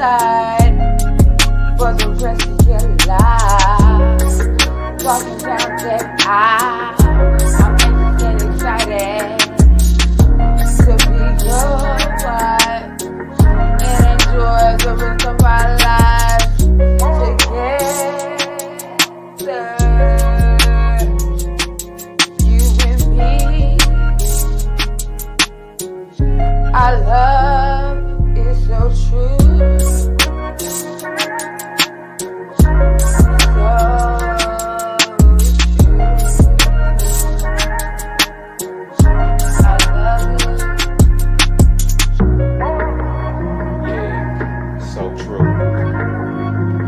side for the rest of your life. Walking down that aisle, I'm making it excited to be your wife and enjoy the rest of our lives together. You and me, our love is so true.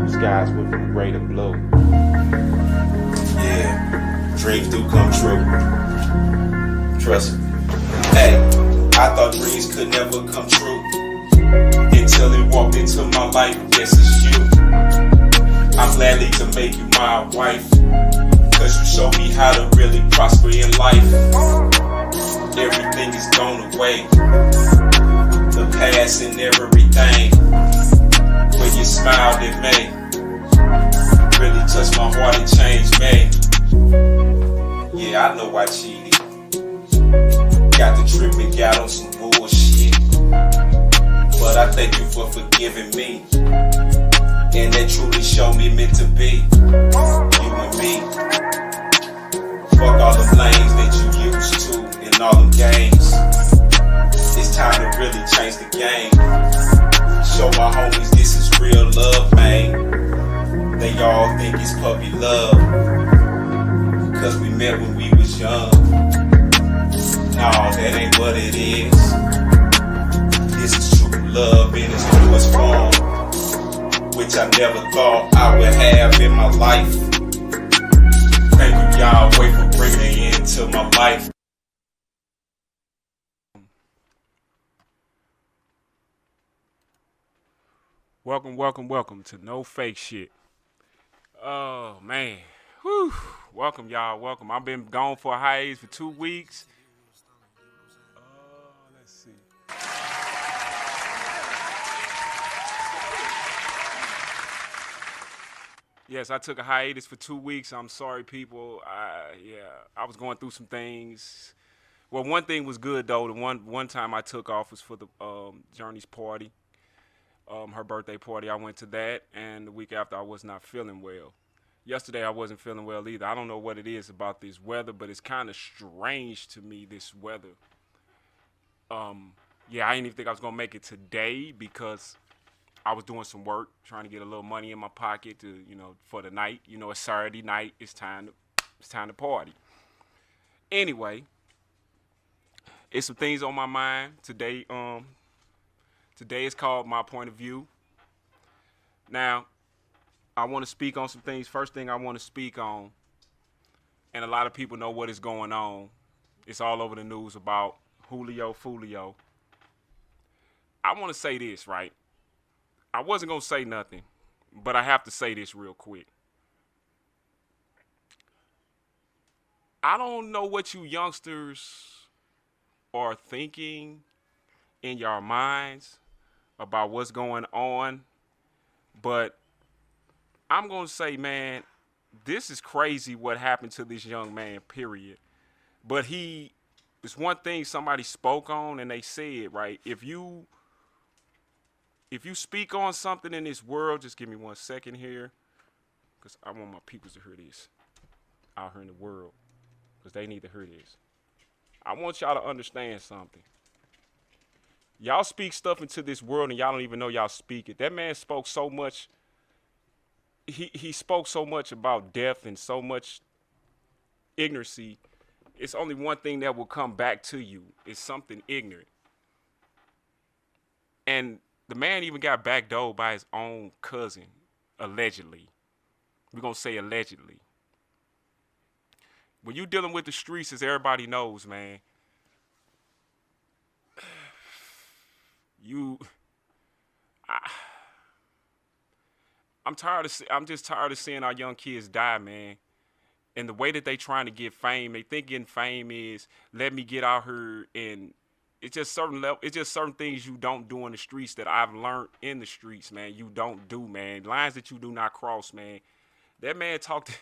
Skies went from gray to blue. Yeah, dreams do come true. Trust me. Hey, I thought dreams could never come true until it walked into my life. Yes, it's you. I'm gladly to make you my wife, cause you show me how to really prosper in life. Everything is gone away, the past and everything. When you smiled at me, really touched my heart and changed me. Yeah, I know I cheated. Got the trip and got on some bullshit. But I thank you for forgiving me. And that truly showed me meant to be. You and me. Fuck all the lanes that you used to and all them games. It's time to really change the game. Show my homies this is real love, man. They all think it's puppy love, cause we met when we was young. Nah, that ain't what it is. This is true love in its truest form, which I never thought I would have in my life. Thank you, y'all, for bringing it into my life. Welcome to No Fake Shit. Oh, man. Whew. Welcome, y'all. Welcome. I've been gone for a hiatus for 2 weeks. Let's see. Yes, I took a hiatus for 2 weeks. I'm sorry, people. I was going through some things. Well, one thing was good, though. The one time I took off was for the Journey's party. Her birthday party, I went to that, and the week after I was not feeling well. Yesterday I wasn't feeling well either. I don't know what it is about this weather, but it's kind of strange to me, this weather. Yeah, I didn't even think I was gonna make it today because I was doing some work, trying to get a little money in my pocket to, for the night. It's Saturday night. It's time to party. Anyway, it's some things on my mind today. Today is called My Point of View. Now, I want to speak on some things. First thing I want to speak on, and a lot of people know what is going on. It's all over the news about Folio. I want to say this, right? I wasn't going to say nothing, but I have to say this real quick. I don't know what you youngsters are thinking in your minds about what's going on, but I'm going to say, man, this is crazy what happened to this young man, period. But it's one thing somebody spoke on, and they said, right, if you speak on something in this world, just give me 1 second here, because I want my peoples to hear this out here in the world, because they need to hear this. I want y'all to understand something. Y'all speak stuff into this world and y'all don't even know y'all speak it. That man spoke so much. He spoke so much about death and so much ignorancy. It's only one thing that will come back to you. It's something ignorant. And the man even got backdoored by his own cousin, allegedly. We're going to say allegedly. When you're dealing with the streets, as everybody knows, man, I'm just tired of seeing our young kids die, man. And the way that they trying to get fame, they think getting fame is let me get out here and it's just certain level. It's just certain things you don't do in the streets that I've learned in the streets, man. You don't do, man. Lines that you do not cross, man. That man talked.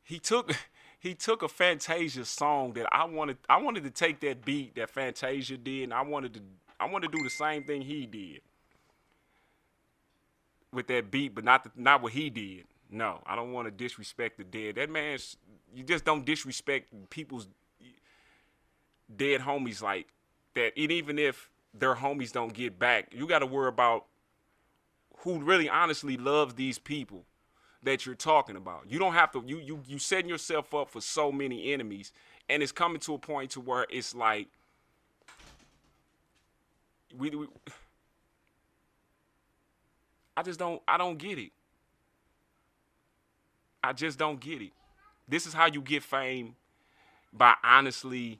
He took a Fantasia song that I wanted to take that beat that Fantasia did, and I wanted to do the same thing he did with that beat, but not what he did. No, I don't want to disrespect the dead. That man's, you just don't disrespect people's dead homies like that. And even if their homies don't get back, you got to worry about who really honestly loves these people that you're talking about. You don't have to, you setting yourself up for so many enemies, and it's coming to a point to where it's like I don't get it. I just don't get it. This is how you get fame, by honestly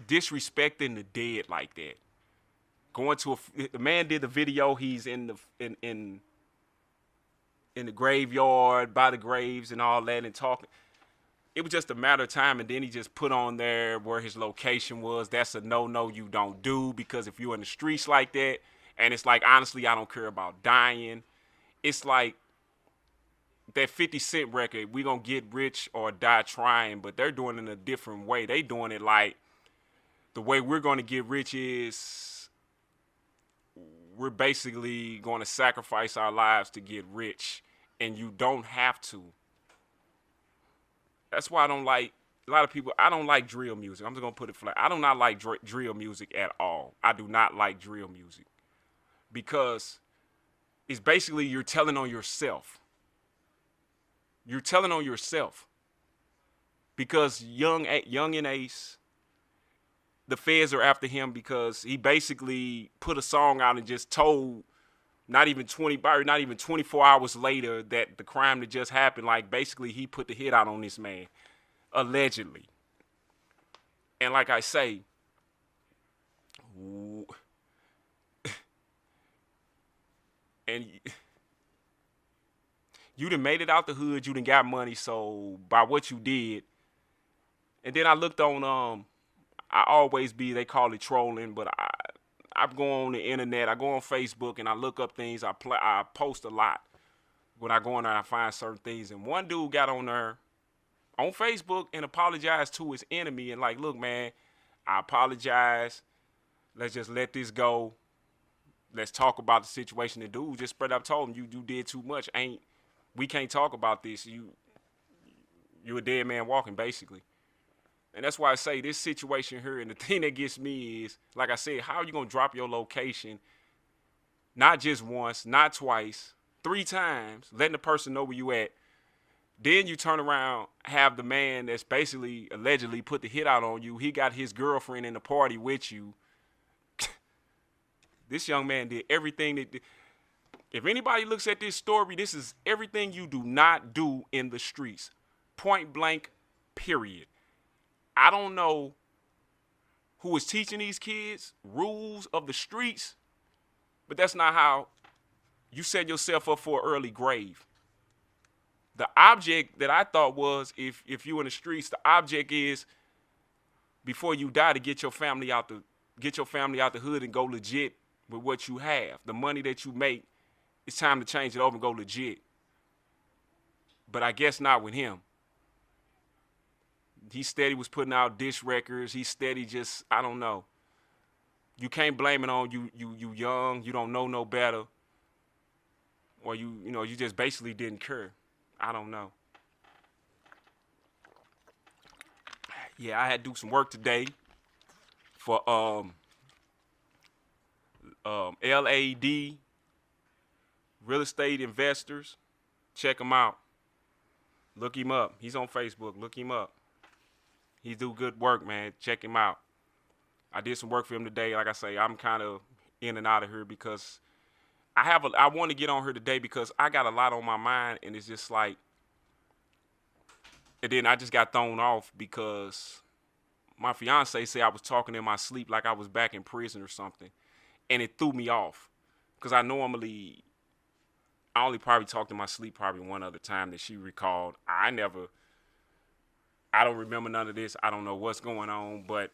disrespecting the dead like that. Going to the man did the video. He's in the graveyard by the graves and all that, and talking. It was just a matter of time, and then he just put on there where his location was. That's a no, you don't do, because if you're in the streets like that, and it's like, honestly, I don't care about dying. It's like that 50 Cent record, we gonna get rich or die trying, but they're doing it in a different way. They doing it like the way we're gonna get rich is we're basically gonna sacrifice our lives to get rich, and you don't have to. That's why I don't like a lot of people. I don't like drill music. I'm just gonna put it flat. I do not like drill music at all. I do not like drill music because it's basically you're telling on yourself. You're telling on yourself because young and Ace, the feds are after him because he basically put a song out and just told not even 24 hours later that the crime that just happened, like basically he put the hit out on this man, allegedly. And like I say, and you done made it out the hood, you done got money, so by what you did. And then I looked on, I always be, they call it trolling, but I go on the internet, I go on Facebook, and I look up things. I post a lot. When I go on there, I find certain things. And one dude got on there on Facebook and apologized to his enemy and like, look, man, I apologize. Let's just let this go. Let's talk about the situation. The dude just spread up told him, you did too much. We can't talk about this. You're a dead man walking, basically. And that's why I say this situation here, and the thing that gets me is, like I said, how are you going to drop your location, not just once, not twice, 3 times, letting the person know where you at. Then you turn around, have the man that's basically allegedly put the hit out on you. He got his girlfriend in the party with you. This young man did everything that... If anybody looks at this story, this is everything you do not do in the streets. Point blank, period. I don't know who is teaching these kids rules of the streets, but that's not how you set yourself up for an early grave. The object that I thought was, if you in the streets, the object is before you die to get your family out the hood and go legit with what you have. The money that you make, it's time to change it over and go legit. But I guess not with him. He steady was putting out diss records. He steady just, I don't know. You can't blame it on you young, you don't know no better. Or you just basically didn't care. I don't know. Yeah, I had to do some work today for LAD, real estate investors. Check him out. Look him up. He's on Facebook. Look him up. He do good work, man. Check him out. I did some work for him today. Like I say, I'm kind of in and out of here because I want to get on here today because I got a lot on my mind, and it's just like, and then I just got thrown off because my fiancée said I was talking in my sleep like I was back in prison or something, and it threw me off because I only probably talked in my sleep probably one other time that she recalled. I don't remember none of this. I don't know what's going on, but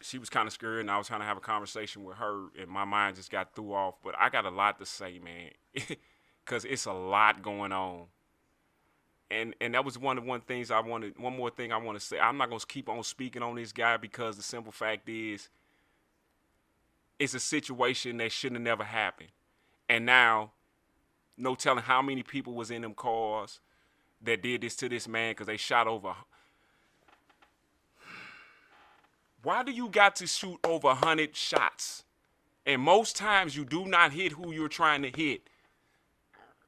she was kind of scared, and I was trying to have a conversation with her, and my mind just got threw off. But I got a lot to say, man, because it's a lot going on. And that was one things I wanted. One more thing I want to say. I'm not gonna keep on speaking on this guy because the simple fact is, it's a situation that shouldn't have never happened. And now, no telling how many people was in them cars that did this to this man because they shot over. Why do you got to shoot over 100 shots? And most times you do not hit who you're trying to hit.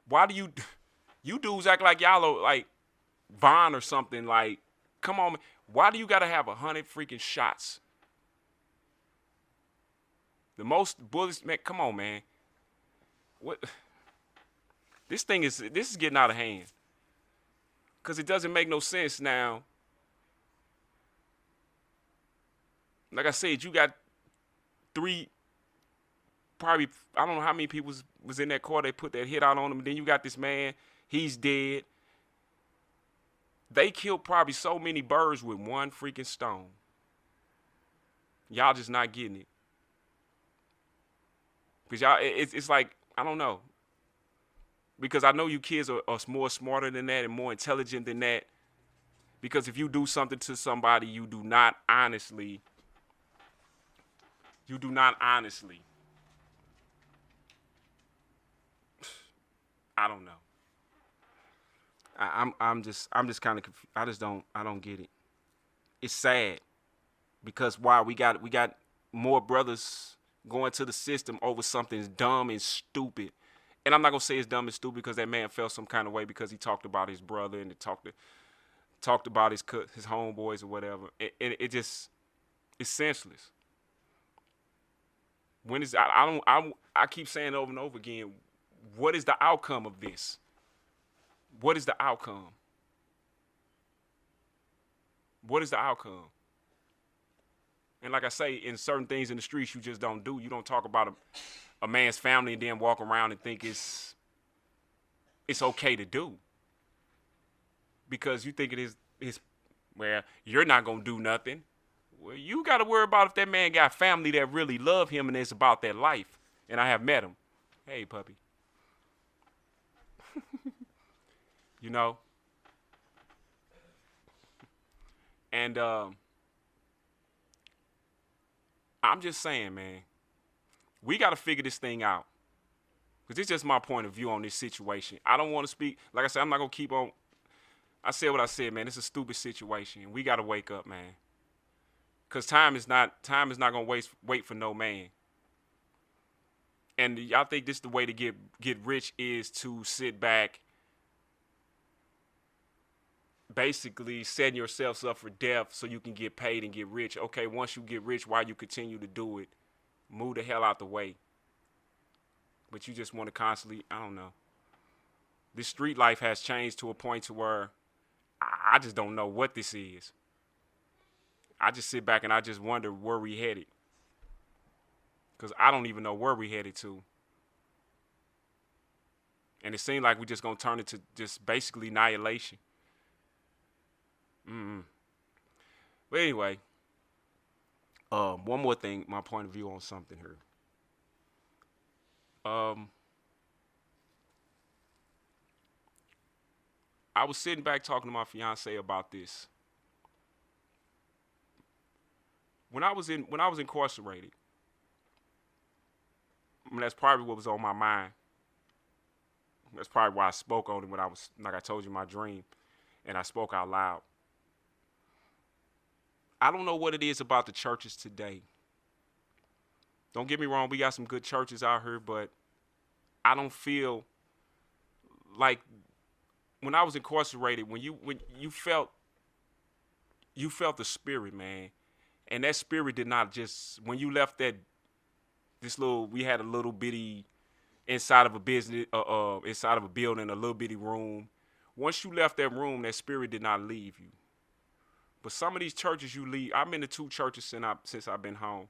Why do you dudes act like y'all are like Vaughn or something? Like, come on, man. Why do you got to have 100 freaking shots? The most bullets, man, come on, man. What? This is getting out of hand. Because it doesn't make no sense now. Like I said, you got three, probably, I don't know how many people was in that car. They put that hit out on him. Then you got this man. He's dead. They killed probably so many birds with one freaking stone. Y'all just not getting it. Because y'all, it's like, I don't know. Because I know you kids are more smarter than that and more intelligent than that. Because if you do something to somebody, you do not honestly, I don't know. I'm just kind of confused. I don't get it. It's sad because why we got more brothers going to the system over something dumb and stupid. And I'm not gonna say it's dumb and stupid because that man felt some kind of way because he talked about his brother and talked about his homeboys or whatever. It just, it's senseless. When is I keep saying over and over again, what is the outcome of this? What is the outcome? What is the outcome? And like I say, in certain things in the streets you just don't do. You don't talk about a man's family and then walk around and think it's okay to do. Because you think it is well, you're not gonna do nothing. Well, you gotta worry about if that man got family that really love him and it's about their life. And I have met him. Hey, puppy. You know? And I'm just saying, man, we got to figure this thing out. Because it's just my point of view on this situation. I don't want to speak. Like I said, I'm not going to keep on. I said what I said, man. It's a stupid situation. We got to wake up, man. Because time is not going to wait for no man. And y'all think this is the way to get rich is to sit back, basically setting yourselves up for death so you can get paid and get rich. Okay, once you get rich, why you continue to do it? Move the hell out the way. But you just want to constantly, I don't know. This street life has changed to a point to where I just don't know what this is. I just sit back and I just wonder where we headed. Because I don't even know where we headed to. And it seems like we're just going to turn it to just basically annihilation. But anyway, one more thing, my point of view on something here. I was sitting back talking to my fiancée about this. When I was incarcerated, I mean, that's probably what was on my mind. That's probably why I spoke on it when I was, like I told you, my dream, and I spoke out loud. I don't know what it is about the churches today. Don't get me wrong, we got some good churches out here, but I don't feel like when I was incarcerated, when you felt the spirit, man, and that spirit did not just, when you left we had a little bitty inside of a business, inside of a building, a little bitty room. Once you left that room, that spirit did not leave you. But some of these churches you leave, I've been to 2 churches since I've been home.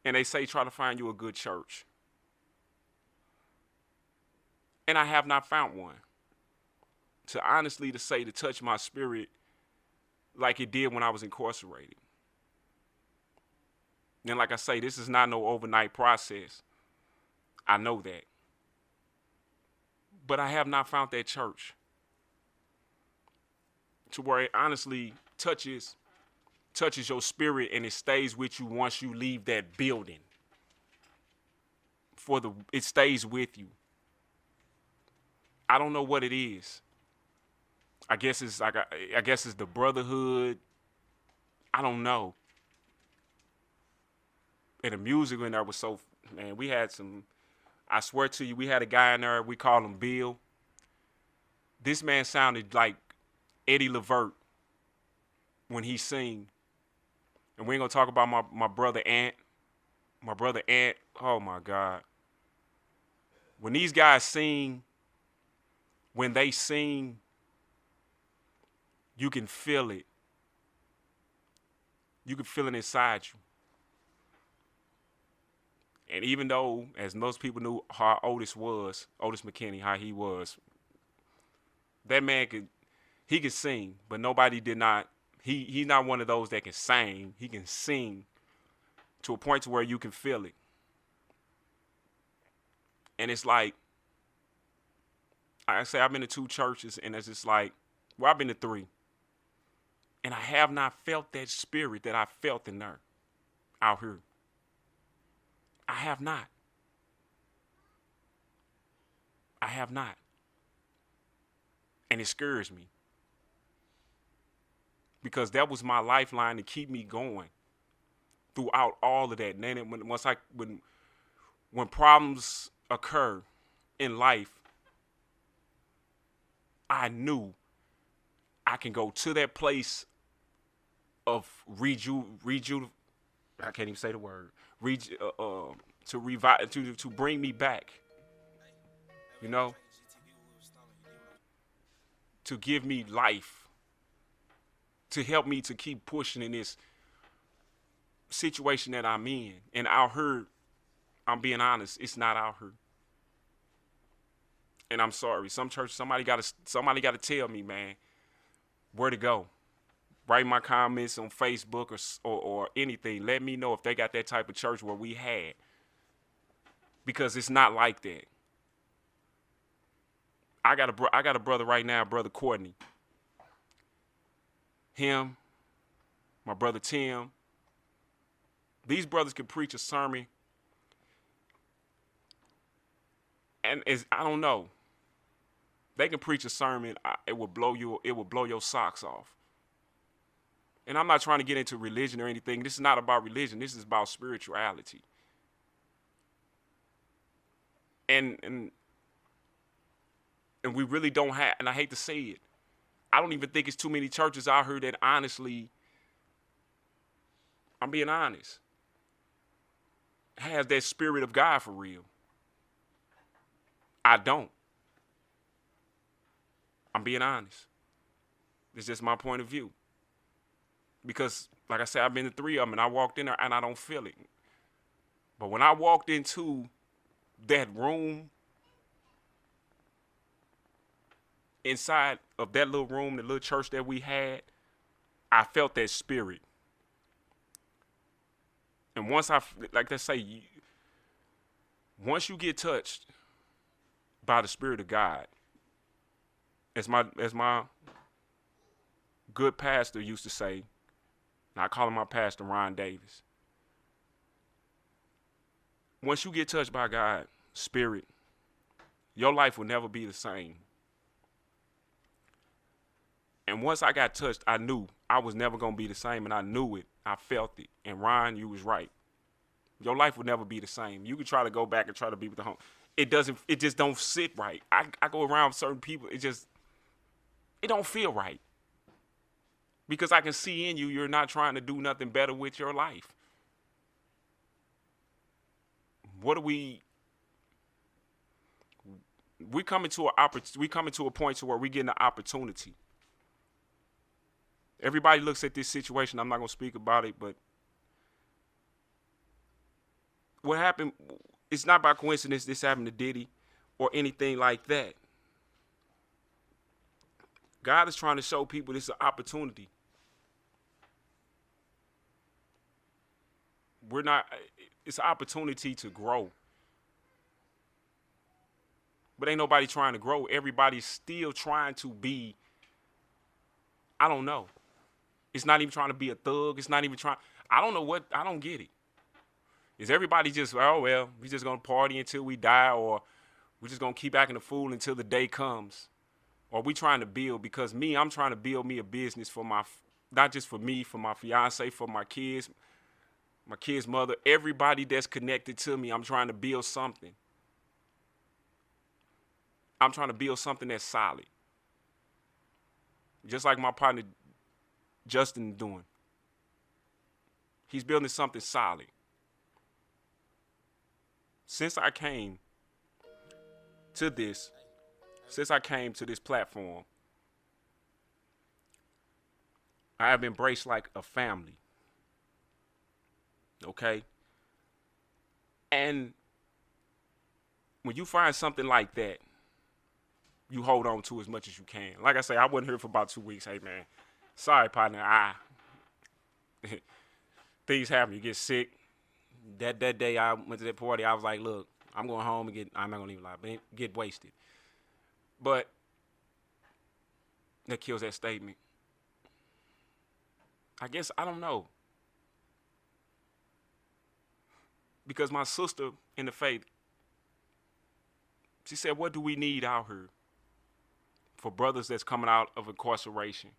And they say try to find you a good church. And I have not found one. To touch my spirit like it did when I was incarcerated. And like I say, this is not no overnight process. I know that. But I have not found that church to where it honestly touches your spirit and it stays with you once you leave that building. It stays with you. I don't know what it is. I guess it's the brotherhood. I don't know. And the music in there was so, man, we had some, I swear to you, we had a guy in there, we called him Bill. This man sounded like Eddie Levert when he sing. And we ain't gonna talk about my brother Ant. My brother Ant, oh my God. When these guys sing, when they sing, you can feel it. You can feel it inside you. And even though, as most people knew how Otis McKinney, how he was, that man he could sing, but nobody did not. He's not one of those that can sing. He can sing to a point to where you can feel it. And it's like, I say I've been to 2 churches, and it's just like, well, I've been to 3. And I have not felt that spirit that I felt in there, out here. I have not. I have not. And it scares me. Because that was my lifeline to keep me going throughout all of that. And then when problems occur in life, I knew I can go to that place of I can't even say the word. To revive, to bring me back. You know? To give me life. To help me to keep pushing in this situation that I'm in. And out here, I'm being honest, it's not out here. And I'm sorry. Some church, somebody gotta tell me, man, where to go. Write my comments on Facebook or anything. Let me know if they got that type of church where we had. Because it's not like that. I got a brother right now, Brother Courtney. Him, my brother Tim. These brothers can preach a sermon. And I don't know. They can preach a sermon, it will blow your socks off. And I'm not trying to get into religion or anything. This is not about religion. This is about spirituality. And we really don't have, and I hate to say it, I don't even think it's too many churches out here that honestly, I'm being honest, has that spirit of God for real. I don't. I'm being honest. It's just my point of view. Because, like I said, I've been to 3 of them, and I walked in there, and I don't feel it. But when I walked into that room, inside of that little room, the little church that we had, I felt that spirit. And once once you get touched by the Spirit of God, as my good pastor used to say, and I call him my pastor, Ron Davis. Once you get touched by God's Spirit, your life will never be the same. And once I got touched, I knew I was never going to be the same, and I knew it. I felt it. And Ron, you was right. Your life will never be the same. You can try to go back and try to be with the home. It just don't sit right. I go around certain people, it don't feel right. Because I can see in you're not trying to do nothing better with your life. We coming to a point to where we getting an opportunity. Everybody looks at this situation. I'm not going to speak about it, but what happened, it's not by coincidence this happened to Diddy or anything like that. God is trying to show people this is an opportunity. we're not. It's an opportunity to grow. But ain't nobody trying to grow. Everybody's still trying to be, I don't know. It's not even trying to be a thug. It's not even trying. I don't know what. I don't get it. Is everybody just, oh, well, we just going to party until we die, or we're just going to keep acting a fool until the day comes? Or we trying to build? Because I'm trying to build me a business for not just for me, for my fiancée, for my kids' mother, everybody that's connected to me. I'm trying to build something. I'm trying to build something that's solid. Just like my partner Justin is doing. He's building something solid. Since I came to this platform, I have embraced like a family. Okay? And when you find something like that, you hold on to as much as you can. Like I say, I wasn't here for about 2 weeks. Hey, man, sorry, partner. Things happen. You get sick. That day I went to that party, I was like, look, I'm going home and I'm not going to even lie, but get wasted. But that kills that statement. I guess, I don't know. Because my sister in the faith, she said, what do we need out here for brothers that's coming out of incarceration?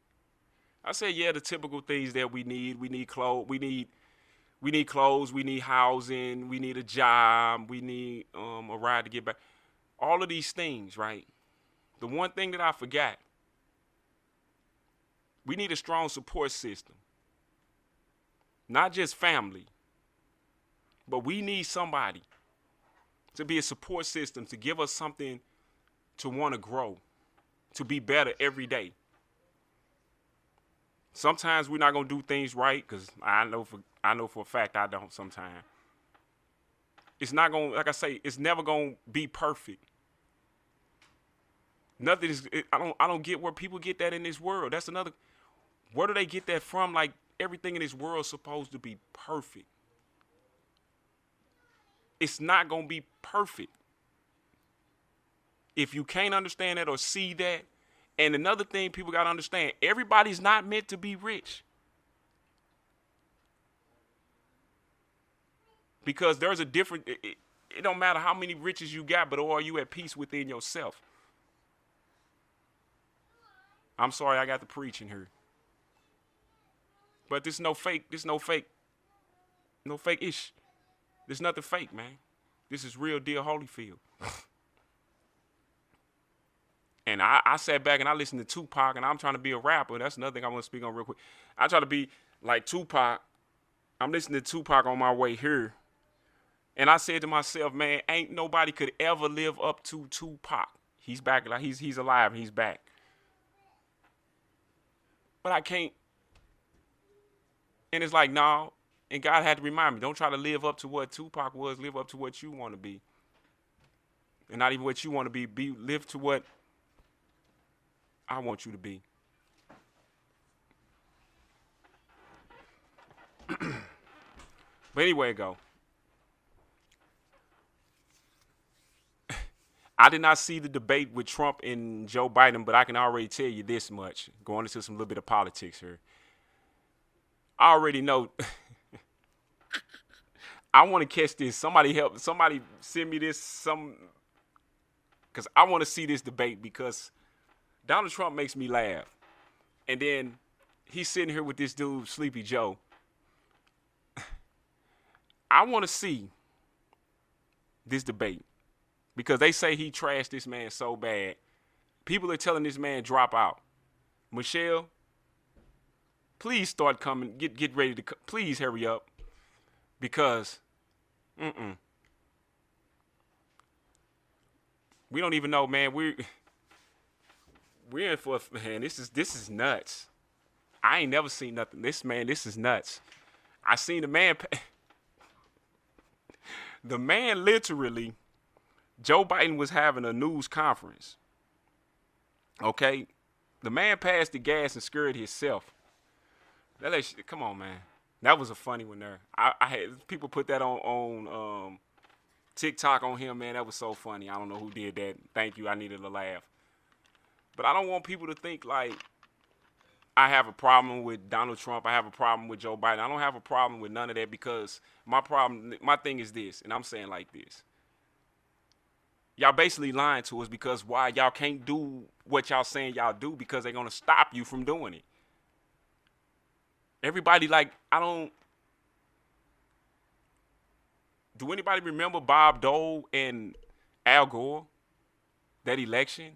I said, yeah, the typical things that we need. We need clothes. We need clothes. We need housing. We need a job. We need a ride to get back. All of these things, right? The one thing that I forgot, we need a strong support system. Not just family, but we need somebody to be a support system, to give us something to want to grow, to be better every day. Sometimes we're not going to do things right, because I know for a fact I don't sometimes. It's not going to, like I say, it's never going to be perfect. Nothing is, I don't get where people get that in this world. That's another, where do they get that from? Like, everything in this world is supposed to be perfect. It's not going to be perfect. If you can't understand that or see that, and another thing people got to understand, everybody's not meant to be rich. Because there's a different, it don't matter how many riches you got, but are you at peace within yourself? I'm sorry I got to preach in here. But there's no fake ish. There's nothing fake, man. This is real deal Holyfield. And I sat back and I listened to Tupac, and I'm trying to be a rapper. That's another thing I want to speak on real quick. I try to be like Tupac. I'm listening to Tupac on my way here. And I said to myself, man, ain't nobody could ever live up to Tupac. He's back, like he's alive, he's back. But I can't. And it's like, no. And God had to remind me, don't try to live up to what Tupac was. Live up to what you want to be. And not even what you want to be. Live to what I want you to be. But anyway, go. I did not see the debate with Trump and Joe Biden, but I can already tell you this much, going into some little bit of politics here. I already know. I want to catch this. Somebody send me this, because I want to see this debate, because Donald Trump makes me laugh. And then he's sitting here with this dude, Sleepy Joe. I want to see this debate, because they say he trashed this man so bad. People are telling this man drop out. Michelle, please start coming. Get ready to. Please hurry up, because, we don't even know, man. We're in for, man. This is nuts. I ain't never seen nothing. This is nuts. I seen the man. The man literally, Joe Biden was having a news conference. Okay, the man passed the gas and scared himself. Come on, man. That was a funny one there. I had people put that on TikTok on him, man. That was so funny. I don't know who did that. Thank you. I needed a laugh. But I don't want people to think like I have a problem with Donald Trump. I have a problem with Joe Biden. I don't have a problem with none of that because my thing is this, and I'm saying like this. Y'all basically lying to us because why y'all can't do what y'all saying y'all do because they're going to stop you from doing it. Everybody like, do anybody remember Bob Dole and Al Gore? That election?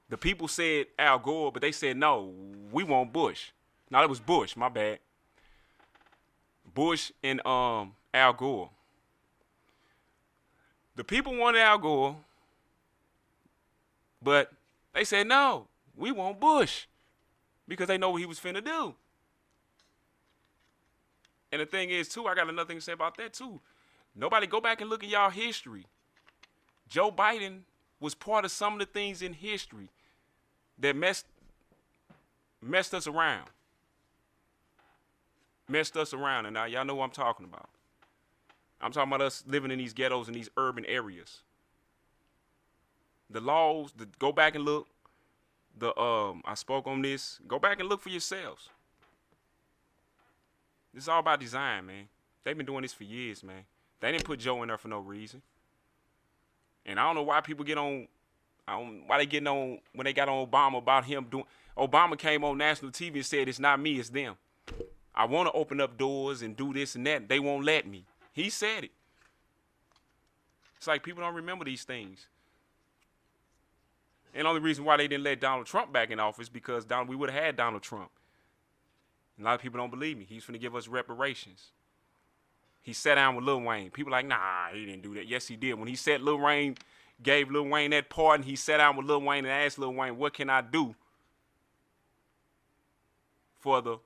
The people said Al Gore, but they said, no, we want Bush. No, it was Bush, my bad. Bush and Al Gore. The people wanted Al Gore, but they said, no, we want Bush because they know what he was finna do. And the thing is, too, I got another thing to say about that, too. Nobody go back and look at y'all history. Joe Biden was part of some of the things in history that messed us around. Messed us around, and now y'all know what I'm talking about. I'm talking about us living in these ghettos in these urban areas. The laws, go back and look. I spoke on this. Go back and look for yourselves. This is all about design, man. They've been doing this for years, man. They didn't put Joe in there for no reason. And I don't know why people get on, why they getting on when they got on Obama about him doing. Obama came on national TV and said, it's not me, it's them. I want to open up doors and do this and that. They won't let me. He said it. It's like people don't remember these things. And the only reason why they didn't let Donald Trump back in office because we would have had Donald Trump. And a lot of people don't believe me. He's going to give us reparations. He sat down with Lil Wayne. People like, nah, he didn't do that. Yes, he did. When he said Lil Wayne, gave Lil Wayne that pardon, he sat down with Lil Wayne and asked Lil Wayne, what can I do for the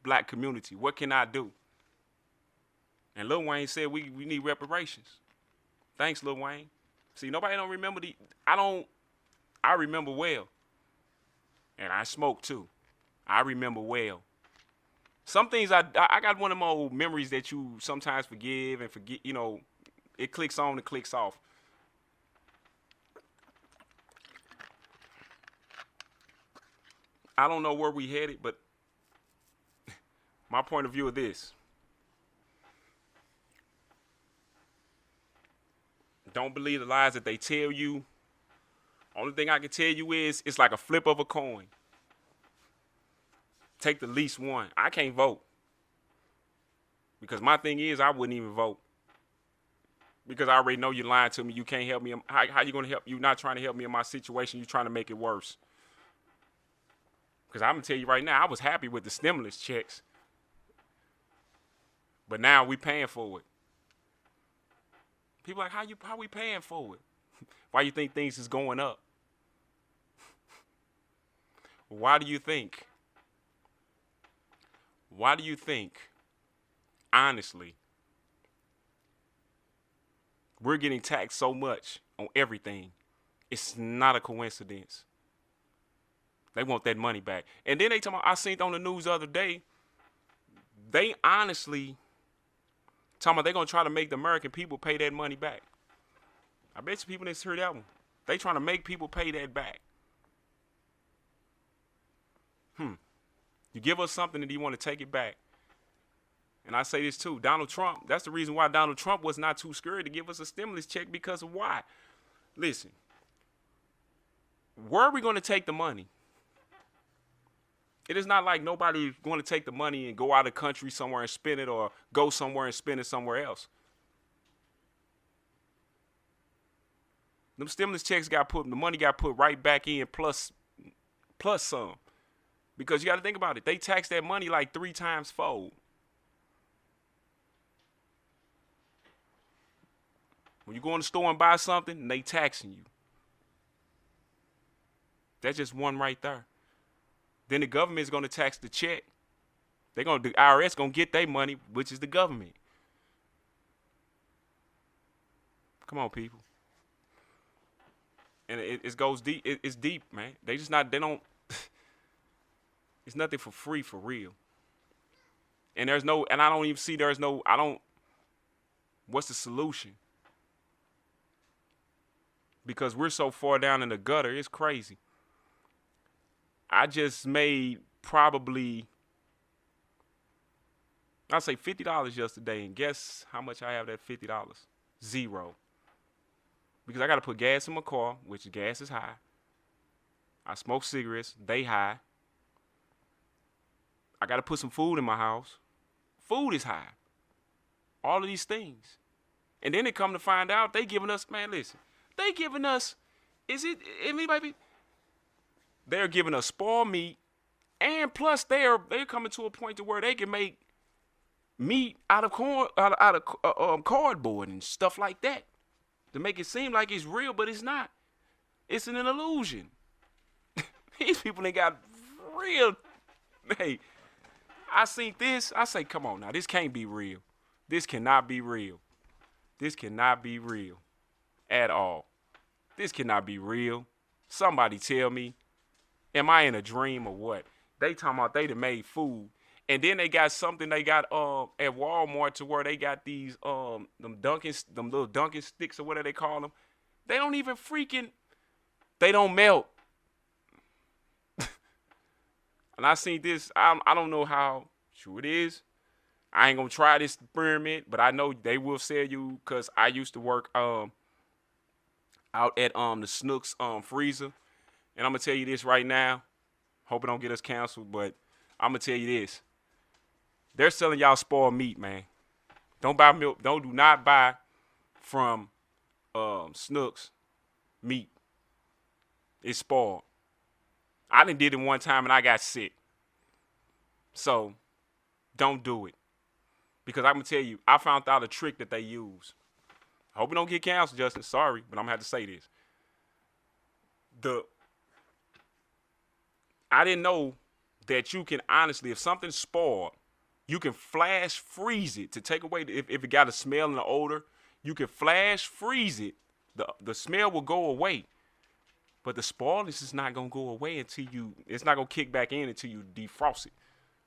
black community? What can I do? And Lil Wayne said, we need reparations. Thanks, Lil Wayne. See, nobody don't remember I remember well. And I smoke too. I remember well. Some things I got one of my old memories that you sometimes forgive and forget, it clicks on and clicks off. I don't know where we headed, but my point of view of this. Don't believe the lies that they tell you. Only thing I can tell you is it's like a flip of a coin. Take the least one. I can't vote. Because my thing is I wouldn't even vote. Because I already know you're lying to me. You can't help me. How you going to help? You're not trying to help me in my situation. You're trying to make it worse. Because I'm going to tell you right now, I was happy with the stimulus checks. But now we paying for it. People are like, how we paying for it? Why you think things is going up? Why do you think? Why do you think, honestly, we're getting taxed so much on everything? It's not a coincidence. They want that money back. And then I seen on the news the other day, they honestly talking about they're going to try to make the American people pay that money back. I bet you people didn't hear that one. They trying to make people pay that back. You give us something and you want to take it back. And I say this too, Donald Trump, that's the reason why Donald Trump was not too scared to give us a stimulus check because of why? Listen, where are we going to take the money? It is not like nobody's going to take the money and go out of the country somewhere and spend it or go somewhere and spend it somewhere else. Them stimulus checks the money got put right back in plus some. Because you got to think about it. They tax that money like 3 times fold. When you go in the store and buy something, they taxing you. That's just one right there. Then the government is going to tax the check. The IRS going to get their money, which is the government. Come on, people. And it goes deep. It's deep, man. They don't. It's nothing for free, for real. And I don't even see what's the solution? Because we're so far down in the gutter, it's crazy. I just made probably, I'll say $50 yesterday, and guess how much I have that $50? Zero. Because I got to put gas in my car, which gas is high. I smoke cigarettes, they high. I got to put some food in my house. Food is high. All of these things. And then they come to find out they giving us, man, listen. They giving us, they're giving us spoiled meat, and plus they're coming to a point to where they can make meat out of cardboard and stuff like that to make it seem like it's real, but it's not. It's an illusion. These people ain't got real. Hey, I seen this. I say, come on now, this can't be real. This cannot be real. This cannot be real at all. This cannot be real. Somebody tell me, am I in a dream or what? They talking about they done made food. And then they got something they got at Walmart to where they got these them little Dunkin' sticks or whatever they call them. They don't even they don't melt. And I seen this. I don't know how true it is. I ain't gonna try this experiment, but I know they will sell you, because I used to work out at the Snooks freezer. And I'm gonna tell you this right now. Hope it don't get us canceled, but I'm gonna tell you this. They're selling y'all spoiled meat, man. Don't buy milk. Do not buy from Snooks meat. It's spoiled. I done did it one time and I got sick. So don't do it. Because I'm going to tell you, I found out a trick that they use. I hope it don't get canceled, Justin. Sorry, but I'm going to have to say this. I didn't know that you can honestly, if something's spoiled, you can flash freeze it to take away, if it got a smell and an odor, you can flash freeze it. The smell will go away. But the spoilness is not going to go away it's not going to kick back in until you defrost it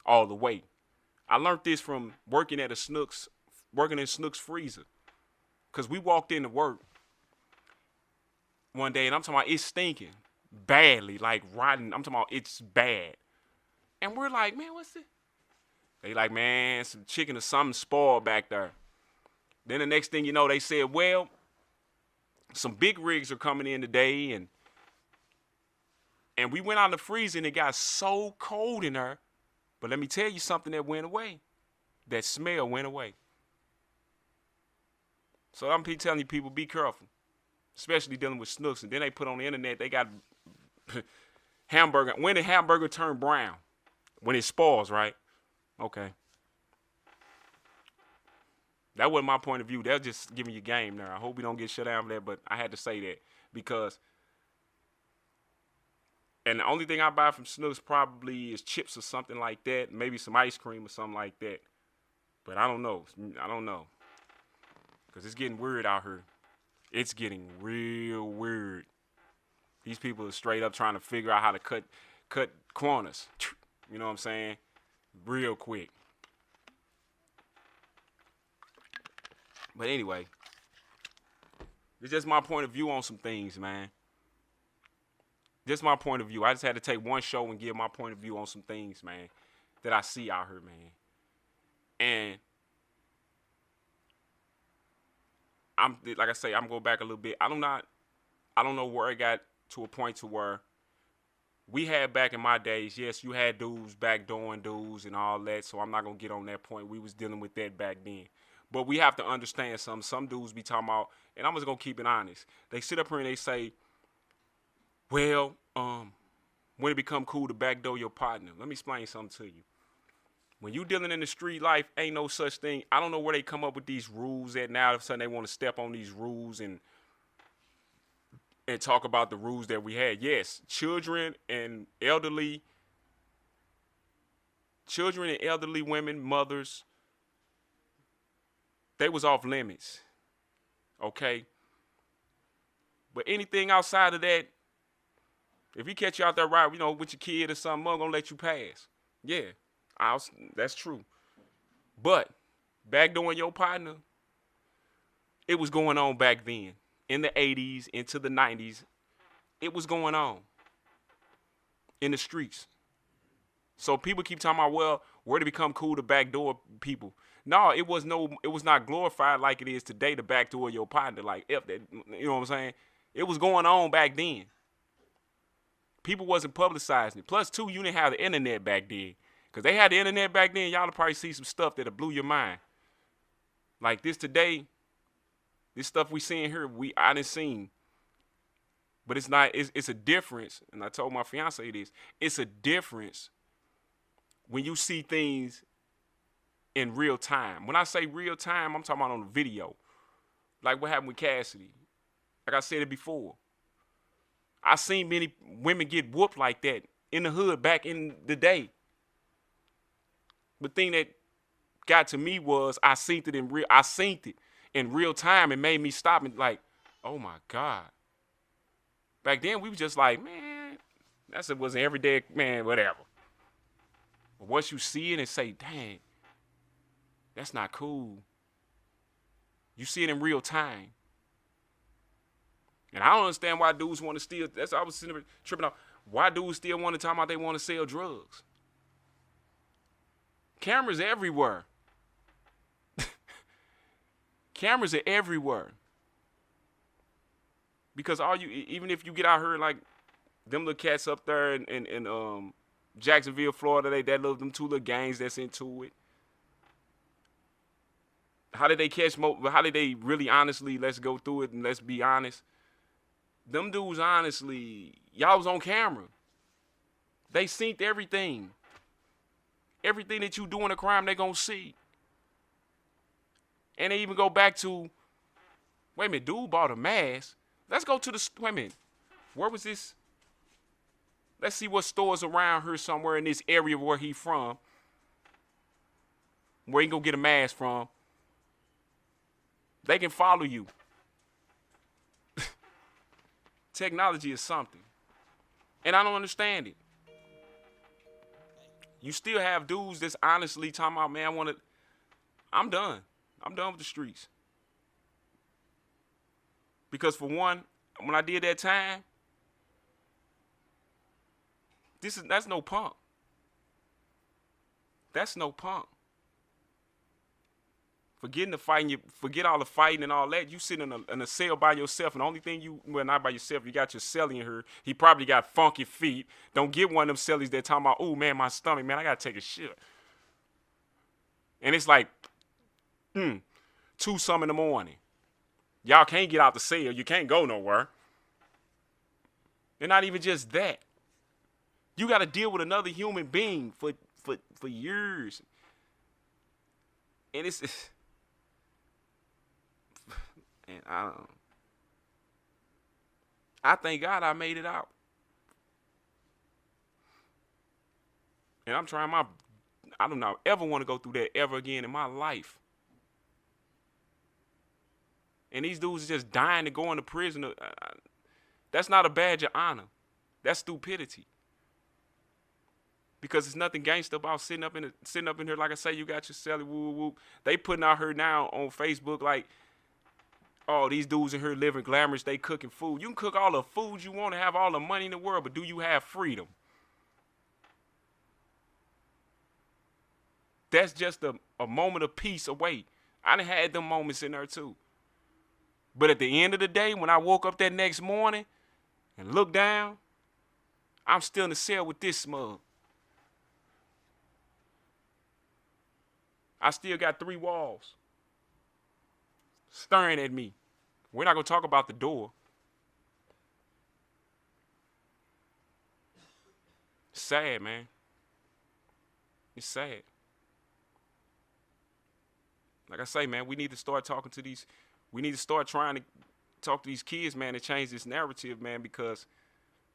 all the way. I learned this from working in Snooks freezer. Because we walked into work one day, and I'm talking about it's stinking badly, like rotten. I'm talking about it's bad. And we're like, man, what's this? They like, man, some chicken or something spoiled back there. Then the next thing you know, they said, well, some big rigs are coming in today, and we went out in the freezer, and it got so cold in there. But let me tell you something that went away. That smell went away. So I'm telling you, people, be careful. Especially dealing with Snooks. And then they put on the internet, they got hamburger. When did hamburger turn brown? When it spoils, right? Okay. That wasn't my point of view. They're just giving you game there. I hope we don't get shut down for that, but I had to say that because. And the only thing I buy from Snooks probably is chips or something like that. Maybe some ice cream or something like that. But I don't know. Because it's getting weird out here. It's getting real weird. These people are straight up trying to figure out how to cut corners. You know what I'm saying? Real quick. But anyway. It's just my point of view on some things, man. Just my point of view. I just had to take one show and give my point of view on some things, man, that I see out here, man. And like I say, I'm going back a little bit. I don't know where it got to a point to where we had back in my days, yes, you had dudes backdooring dudes and all that, so I'm not going to get on that point. We was dealing with that back then. But we have to understand something. Some dudes be talking about, and I'm just going to keep it honest. They sit up here and they say, well, when it become cool to backdoor your partner. Let me explain something to you. When you dealing in the street life, ain't no such thing. I don't know where they come up with these rules at now. All of a sudden they want to step on these rules and talk about the rules that we had. Yes, children and elderly women, mothers, they was off limits. Okay? But anything outside of that, if he catch you out there right, with your kid or something, I'm gonna let you pass. Yeah, that's true. But backdooring your partner, it was going on back then. In the 80s, into the 90s, it was going on in the streets. So people keep talking about, well, where to become cool to backdoor people. No, it was not glorified like it is today to backdoor your partner. Like, if that, you know what I'm saying? It was going on back then. People wasn't publicizing it. Plus, too, you didn't have the internet back then. Because they had the internet back then, y'all would probably see some stuff that'll blew your mind. Like this today, this stuff we seeing here, I didn't seen. But it's not, it's a difference. And I told my fiancée this. It's a difference when you see things in real time. When I say real time, I'm talking about on the video. Like what happened with Cassidy. Like I said it before. I seen many women get whooped like that in the hood back in the day. The thing that got to me was I seen it in real time and made me stop and like, oh my God. Back then we was just like, man, that's it was an everyday, man, whatever. But once you see it and say, dang, that's not cool. You see it in real time. And I don't understand why dudes want to steal. That's what I was sitting there tripping out. Why dudes still want to talk about they want to sell drugs? Cameras everywhere. Cameras are everywhere. Because even if you get out here like them little cats up there in Jacksonville, Florida, them two little gangs that's into it. How did they catch how did they really honestly, let's go through it and let's be honest. Them dudes, honestly, y'all was on camera. They synced everything. Everything that you do in a crime, they gonna see. And they even go back to, wait a minute, dude bought a mask. Let's go to the, wait a minute, where was this? Let's see what stores around here somewhere in this area where he from. Where he can go get a mask from. They can follow you. Technology is something. And I don't understand it. You still have dudes that's honestly talking about, man, I'm done. I'm done with the streets. Because for one, when I did that time, that's no punk. That's no punk. Forgetting the fighting, forget all the fighting and all that. You sit in a cell by yourself, and the only thing well, not by yourself, you got your cellie in here. He probably got funky feet. Don't get one of them cellies that talking about, oh man, my stomach, man, I gotta take a shit. And it's like 2-some in the morning. Y'all can't get out the cell. You can't go nowhere. And not even just that. You got to deal with another human being for years. And and I thank God I made it out. And I'm trying I don't know, ever want to go through that ever again in my life. And these dudes are just dying to go into prison. That's not a badge of honor. That's stupidity. Because there's nothing gangster about sitting up in here, like I say, you got your celly, woo, woo, woo. They putting out here now on Facebook like, oh, these dudes in here living glamorous, they cooking food. You can cook all the food you want to have all the money in the world, but do you have freedom? That's just a moment of peace away. I done had them moments in there too. But at the end of the day, when I woke up that next morning and looked down, I'm still in the cell with this smug. I still got 3 walls staring at me. We're not going to talk about the door. It's sad, man. It's sad. Like I say, man, we need to start talking to these. We need to start trying to talk to these kids, man, and change this narrative, man, because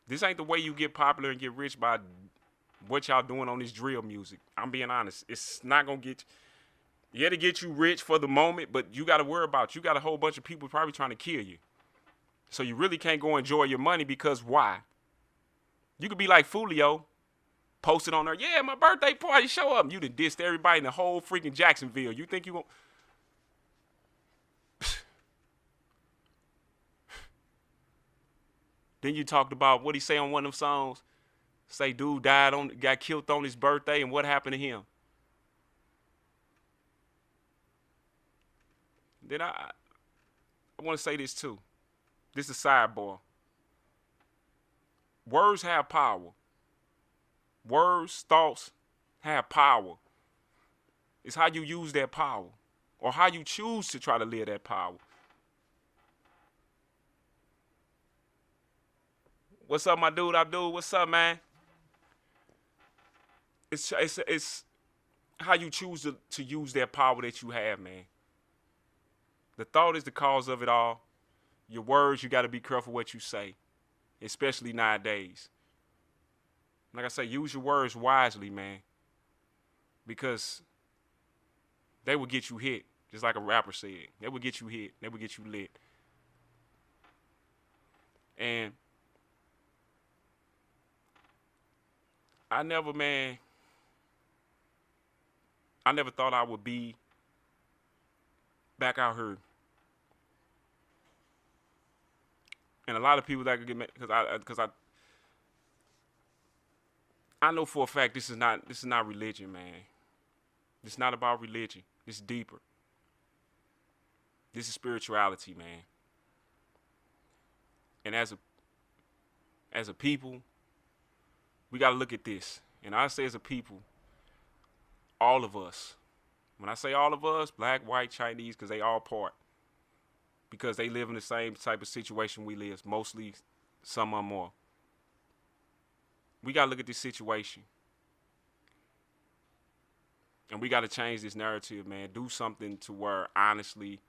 this ain't the way you get popular and get rich by what y'all doing on this drill music. I'm being honest. It's not going to get you. Yeah, to get you rich for the moment, but you got to worry about, you got a whole bunch of people probably trying to kill you. So you really can't go enjoy your money because why? You could be like Folio. Posted on there, yeah, my birthday party, show up. You done dissed everybody in the whole freaking Jacksonville. You think you won't? Then you talked about what he say on one of them songs. Say dude got killed on his birthday, and what happened to him? Then I want to say this too. This is a sidebar. Words have power. Words, thoughts have power. It's how you use that power or how you choose to try to live that power. What's up, my dude, Abdul? What's up, man? It's how you choose to use that power that you have, man. The thought is the cause of it all. Your words, you got to be careful what you say, especially nowadays. Like I say, use your words wisely, man, because they will get you hit, just like a rapper said. They will get you hit. They will get you lit. And I never thought I would be back out here. And a lot of people that could get mad because I know for a fact this is not religion, man. It's not about religion. It's deeper. This is spirituality, man. And as a people, we got to look at this. And I say as a people, all of us. When I say all of us, black, white, Chinese, because they all part. Because they live in the same type of situation we live, mostly some or more. We got to look at this situation. And we got to change this narrative, man. Do something to where, honestly,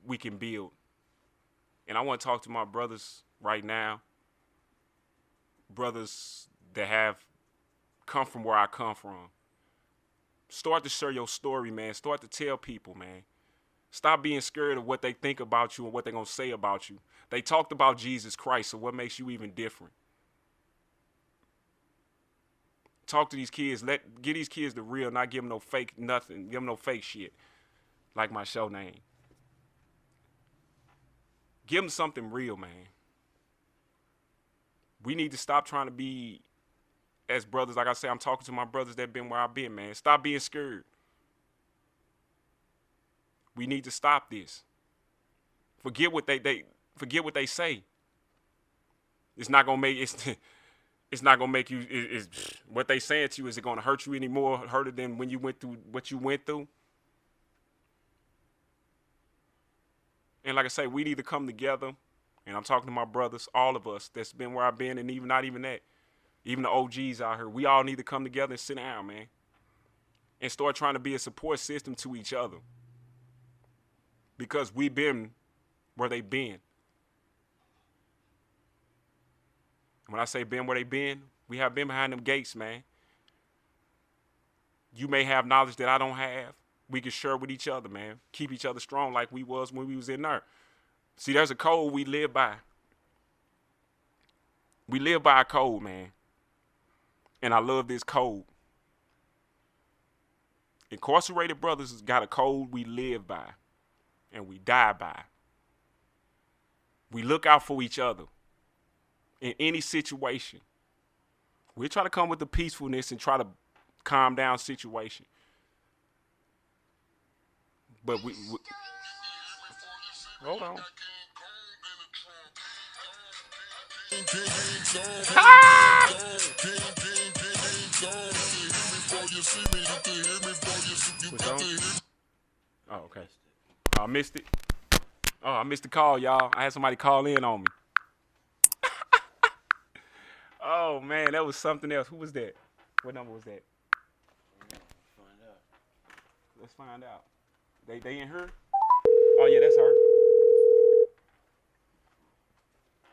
we can build. And I want to talk to my brothers right now. Brothers that have come from where I come from. Start to share your story, man. Start to tell people, man. Stop being scared of what they think about you and what they're going to say about you. They talked about Jesus Christ, so what makes you even different? Talk to these kids. Give these kids the real, not give them no fake nothing. Give them no fake shit, like my show name. Give them something real, man. We need to stop trying to be, as brothers, like I say, I'm talking to my brothers that been where I've been, man. Stop being scared. We need to stop this. Forget what they say. It's not gonna make it's not gonna make you. What they saying to you, is it gonna hurt you any more? Hurt than when you went through what you went through? And like I say, we need to come together. And I'm talking to my brothers, all of us that's been where I've been, and even not even that, even the OGs out here. We all need to come together and sit down, man, and start trying to be a support system to each other. Because we've been where they've been. When I say been where they've been, we have been behind them gates, man. You may have knowledge that I don't have. We can share with each other, man. Keep each other strong like we was when we was in there. See, there's a code we live by. We live by a code, man. And I love this code. Incarcerated brothers has got a code we live by. And we die by. We look out for each other in any situation. We try to come with the peacefulness and try to calm down situation. But we hold on. Ah! Oh, okay. I missed it. Oh, I missed the call, y'all. I had somebody call in on me. Oh, man, that was something else. Who was that? What number was that? Let's find out. They in her? Oh, yeah, that's her.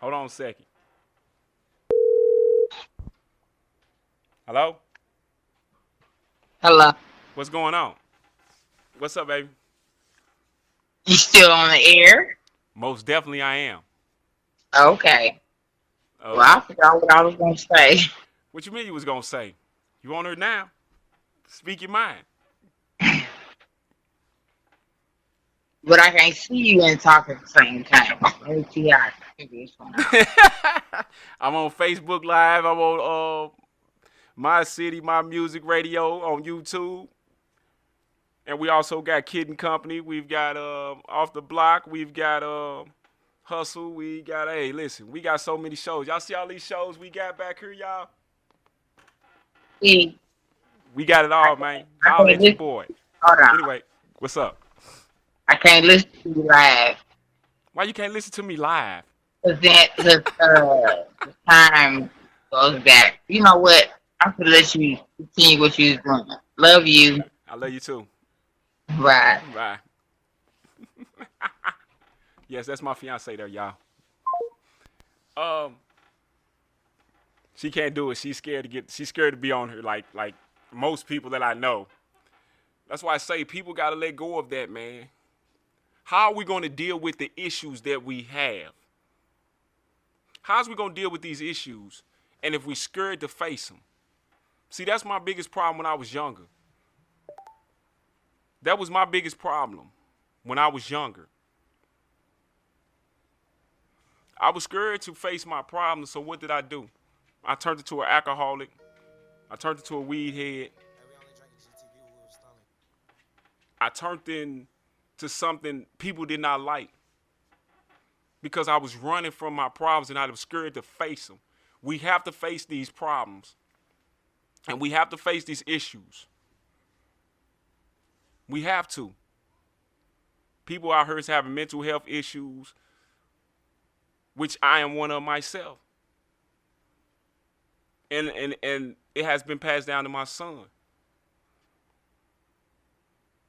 Hold on a second. Hello? Hello. What's going on? What's up, baby? You still on the air? Most definitely I am. Okay. Well, I forgot what I was going to say. What you mean you was gonna say? You on her now? Speak your mind. But I can't see you and talk at the same time. Let me see how I can figure this one out. I'm on Facebook Live. I'm on My City, My Music Radio on YouTube. And we also got Kid and Company. We've got Off the Block. We've got Hustle. We got, hey, listen, we got so many shows. Y'all see all these shows we got back here, y'all? See, We got it all, man. I Holler can't at your listen. boy. Hold on. Anyway, what's up? I can't listen to you live. Why you can't listen to me live? Cause the time goes back. You know what? I'm gonna let you continue what you was doing. Love you. I love you too. Bye. Bye. Yes, that's my fiancée there, y'all. She can't do it. She's scared to be on her like most people that I know. That's why I say people gotta let go of that, man. How are we gonna deal with the issues that we have? How's we gonna deal with these issues? And if we scared to face them? See, that's my biggest problem when I was younger. That was my biggest problem when I was younger. I was scared to face my problems, so what did I do? I turned into an alcoholic. I turned into a weed head. I turned into something people did not like because I was running from my problems and I was scared to face them. We have to face these problems and we have to face these issues. We have to. People out here is having mental health issues, which I am one of myself. And it has been passed down to my son.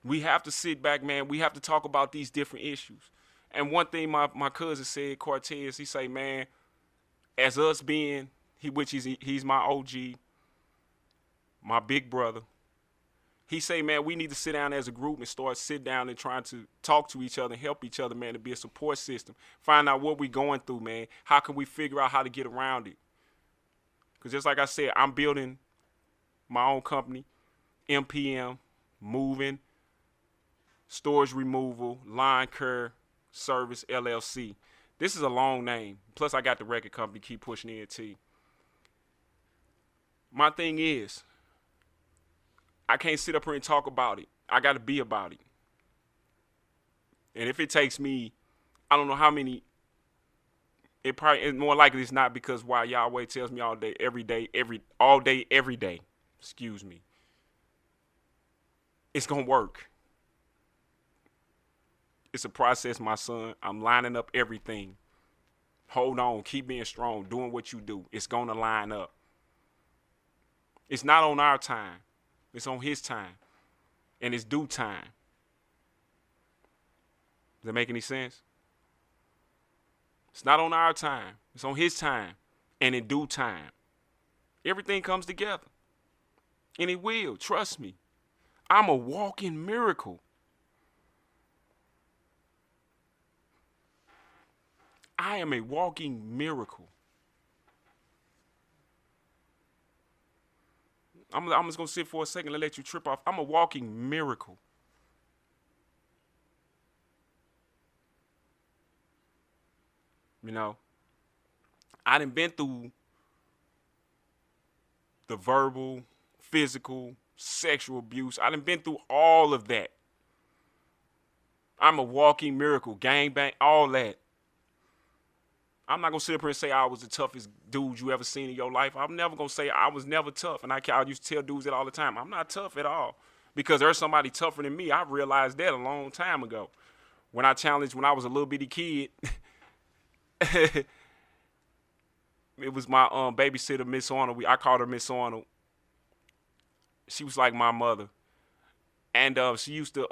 We have to sit back, man. We have to talk about these different issues. And one thing my cousin said, Cortez, he say, man, as us being, he's my OG, my big brother. He say, man, we need to sit down as a group and start sit down and trying to talk to each other and help each other, man, to be a support system. Find out what we going through, man. How can we figure out how to get around it? Because just like I said, I'm building my own company, MPM, moving, storage removal, line care service, LLC. This is a long name. Plus, I got the record company, Keep Pushing ENT. My thing is, I can't sit up here and talk about it. I got to be about it. And if it takes me, I don't know how many, it's more likely it's not because why Yahweh tells me all day, every day, every day, excuse me. It's going to work. It's a process, my son. I'm lining up everything. Hold on. Keep being strong. Doing what you do. It's going to line up. It's not on our time. It's on his time. And it's due time. Does that make any sense? It's not on our time. It's on his time. And in due time. Everything comes together. And it will. Trust me. I'm a walking miracle. I am a walking miracle. I'm just going to sit for a second and let you trip off. I'm a walking miracle. You know, I done been through the verbal, physical, sexual abuse. I done been through all of that. I'm a walking miracle, gangbang, all that. I'm not going to sit up here and say I was the toughest dude you ever seen in your life. I'm never going to say I was never tough. And I used to tell dudes that all the time. I'm not tough at all. Because there's somebody tougher than me. I realized that a long time ago. When I was a little bitty kid, it was my babysitter, Miss Arnold. I called her Miss Arnold. She was like my mother. And she used to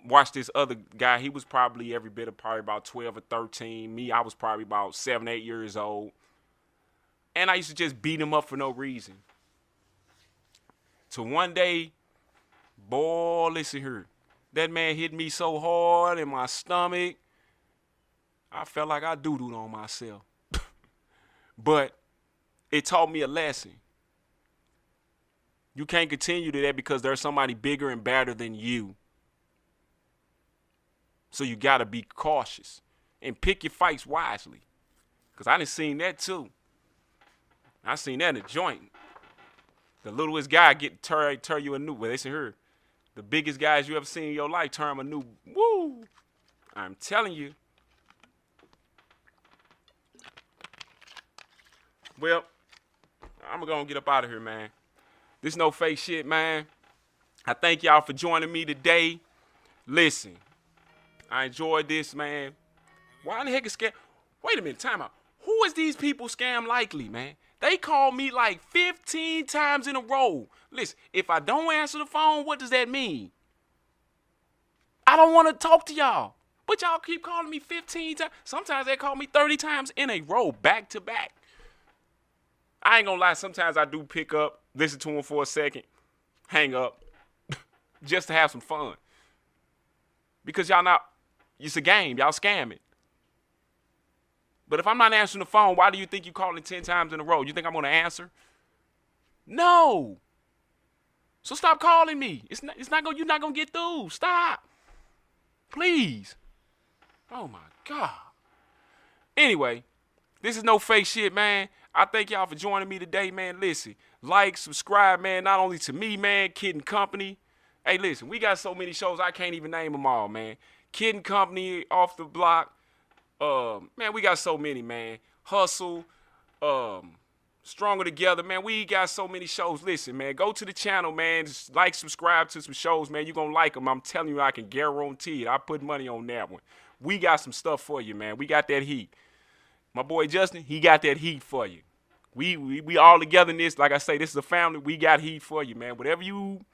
watch this other guy. He was probably every bit of probably about 12 or 13. Me, I was probably about 7, 8 years old. And I used to just beat him up for no reason. So one day, boy, listen here. That man hit me so hard in my stomach, I felt like I doo-dooed on myself. But it taught me a lesson. You can't continue to that because there's somebody bigger and badder than you. So you got to be cautious and pick your fights wisely. Because I done seen that too. I seen that in a joint. The littlest guy get turn you a new, well, they say here, the biggest guys you ever seen in your life turn a new, woo. I'm telling you. Well, I'm going to get up out of here, man. This no fake shit, man. I thank y'all for joining me today. Listen, I enjoyed this, man. Why in the heck is scam? Wait a minute, time out. Who is these people scam likely, man? They called me like 15 times in a row. Listen, if I don't answer the phone, what does that mean? I don't want to talk to y'all. But y'all keep calling me 15 times. Sometimes they call me 30 times in a row, back to back. I ain't gonna lie, sometimes I do pick up, listen to them for a second, hang up, just to have some fun. Because y'all not, it's a game, y'all scamming. But if I'm not answering the phone, why do you think you calling 10 times in a row? You think I'm gonna answer? No. So stop calling me. You're not gonna get through. Stop. Please. Oh my God. Anyway, this is no fake shit, man. I thank y'all for joining me today, man. Listen, like, subscribe, man, not only to me, man, Kid and Company. Hey, listen, we got so many shows, I can't even name them all, man. Kid and Company, Off the Block. Man, we got so many, man. Hustle, Stronger Together, man. We got so many shows. Listen, man, go to the channel, man. Just like, subscribe to some shows, man. You're going to like them. I'm telling you, I can guarantee it. I put money on that one. We got some stuff for you, man. We got that heat. My boy Justin, he got that heat for you. We all together in this. Like I say, this is a family. We got heat for you, man. Whatever you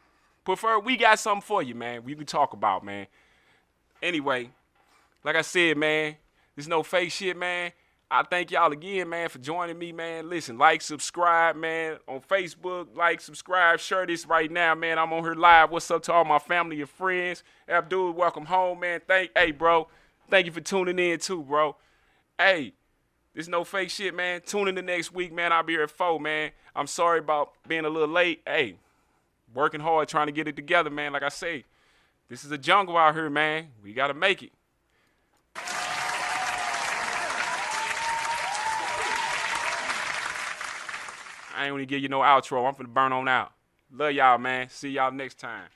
prefer, we got something for you, man. We can talk about, man. Anyway, like I said, man, there's no fake shit, man. I thank y'all again, man, for joining me, man. Listen, like, subscribe, man, on Facebook. Like, subscribe, share this right now, man. I'm on here live. What's up to all my family and friends? Abdul, welcome home, man. Hey, bro, thank you for tuning in, too, bro. Hey. There's no fake shit, man. Tune in the next week, man. I'll be here at 4, man. I'm sorry about being a little late. Hey, working hard, trying to get it together, man. Like I say, this is a jungle out here, man. We got to make it. I ain't gonna give you no outro. I'm finna burn on out. Love y'all, man. See y'all next time.